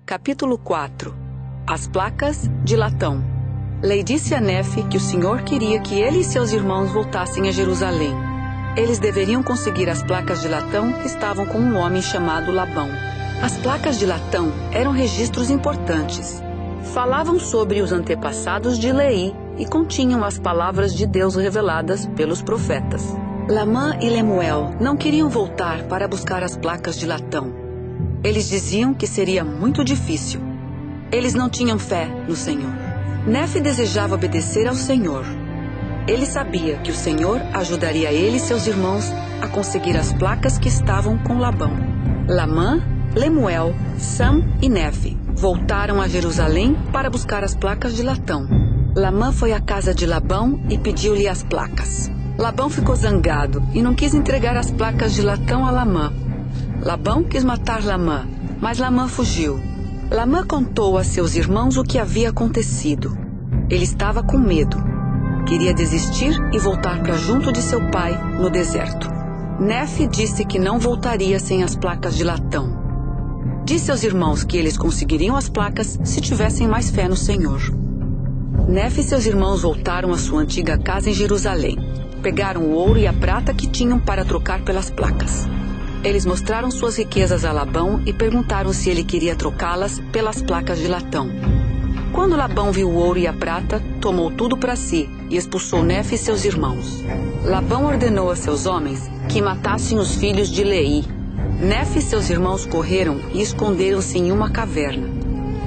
Capítulo 4. As placas de latão. Lei disse a Nefe que o Senhor queria que ele e seus irmãos voltassem a Jerusalém. Eles deveriam conseguir as placas de latão que estavam com um homem chamado Labão. As placas de latão eram registros importantes. Falavam sobre os antepassados de Lei e continham as palavras de Deus reveladas pelos profetas. Lamã e Lemuel não queriam voltar para buscar as placas de latão. Eles diziam que seria muito difícil. Eles não tinham fé no Senhor. Nefe desejava obedecer ao Senhor. Ele sabia que o Senhor ajudaria ele e seus irmãos a conseguir as placas que estavam com Labão. Lamã, Lemuel, Sam e Nefe voltaram a Jerusalém para buscar as placas de latão. Lamã foi à casa de Labão e pediu-lhe as placas. Labão ficou zangado e não quis entregar as placas de latão a Lamã. Labão quis matar Lamã, mas Lamã fugiu. Lamã contou a seus irmãos o que havia acontecido. Ele estava com medo. Queria desistir e voltar para junto de seu pai no deserto. Nefe disse que não voltaria sem as placas de latão. Disse aos irmãos que eles conseguiriam as placas se tivessem mais fé no Senhor. Nefe e seus irmãos voltaram à sua antiga casa em Jerusalém. Pegaram o ouro e a prata que tinham para trocar pelas placas. Eles mostraram suas riquezas a Labão e perguntaram se ele queria trocá-las pelas placas de latão. Quando Labão viu o ouro e a prata, tomou tudo para si e expulsou Nefe e seus irmãos. Labão ordenou a seus homens que matassem os filhos de Lei. Nefe e seus irmãos correram e esconderam-se em uma caverna.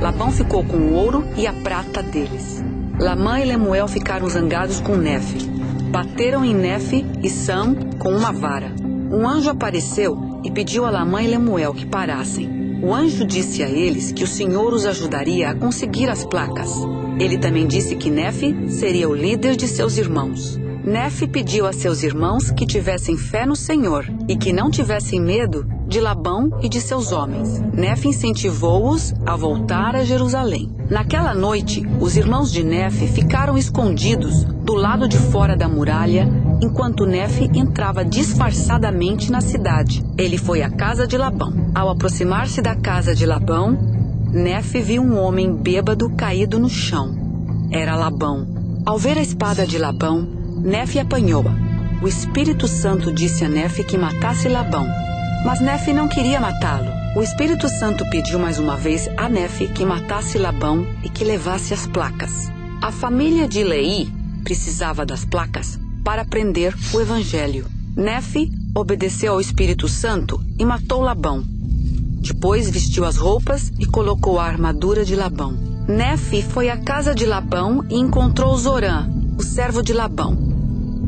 Labão ficou com o ouro e a prata deles. Lamã e Lemuel ficaram zangados com Nefe. Bateram em Nefe e Sam com uma vara. Um anjo apareceu e pediu a Lamã e Lemuel que parassem. O anjo disse a eles que o Senhor os ajudaria a conseguir as placas. Ele também disse que Nefe seria o líder de seus irmãos. Nefe pediu a seus irmãos que tivessem fé no Senhor e que não tivessem medo de Labão e de seus homens. Nefe incentivou-os a voltar a Jerusalém. Naquela noite, os irmãos de Nefe ficaram escondidos do lado de fora da muralha, enquanto Nefe entrava disfarçadamente na cidade. Ele foi à casa de Labão. Ao aproximar-se da casa de Labão, Nefe viu um homem bêbado caído no chão. Era Labão. Ao ver a espada de Labão, Nefe apanhou-a. O Espírito Santo disse a Nefe que matasse Labão. Mas Nefe não queria matá-lo. O Espírito Santo pediu mais uma vez a Nefe que matasse Labão e que levasse as placas. A família de Lei precisava das placas para aprender o Evangelho. Nefe obedeceu ao Espírito Santo e matou Labão. Depois vestiu as roupas e colocou a armadura de Labão. Nefe foi à casa de Labão e encontrou Zorã, o servo de Labão.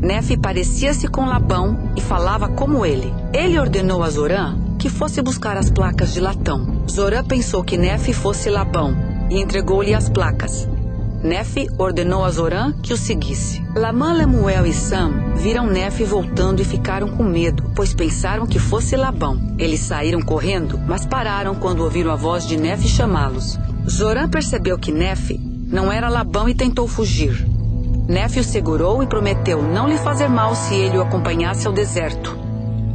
Nefe parecia-se com Labão e falava como ele. Ele ordenou a Zorã que fosse buscar as placas de latão. Zorã pensou que Nefe fosse Labão e entregou-lhe as placas. Nefe ordenou a Zorã que o seguisse. Lamã, Lemuel e Sam viram Nefe voltando e ficaram com medo, pois pensaram que fosse Labão. Eles saíram correndo, mas pararam quando ouviram a voz de Nefe chamá-los. Zorã percebeu que Nefe não era Labão e tentou fugir. Nefe o segurou e prometeu não lhe fazer mal se ele o acompanhasse ao deserto.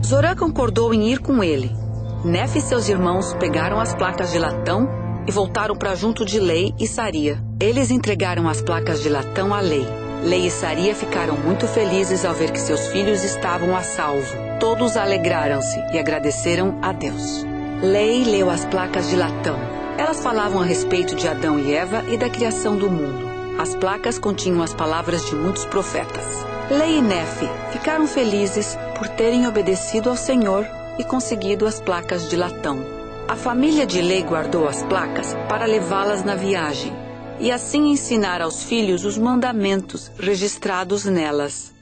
Zorã concordou em ir com ele. Nefe e seus irmãos pegaram as placas de latão e voltaram para junto de Lei e Saria. Eles entregaram as placas de latão a Lei. Lei e Saria ficaram muito felizes ao ver que seus filhos estavam a salvo. Todos alegraram-se e agradeceram a Deus. Lei leu as placas de latão. Elas falavam a respeito de Adão e Eva e da criação do mundo. As placas continham as palavras de muitos profetas. Lei e Nefe ficaram felizes por terem obedecido ao Senhor e conseguido as placas de latão. A família de Lei guardou as placas para levá-las na viagem e assim ensinar aos filhos os mandamentos registrados nelas.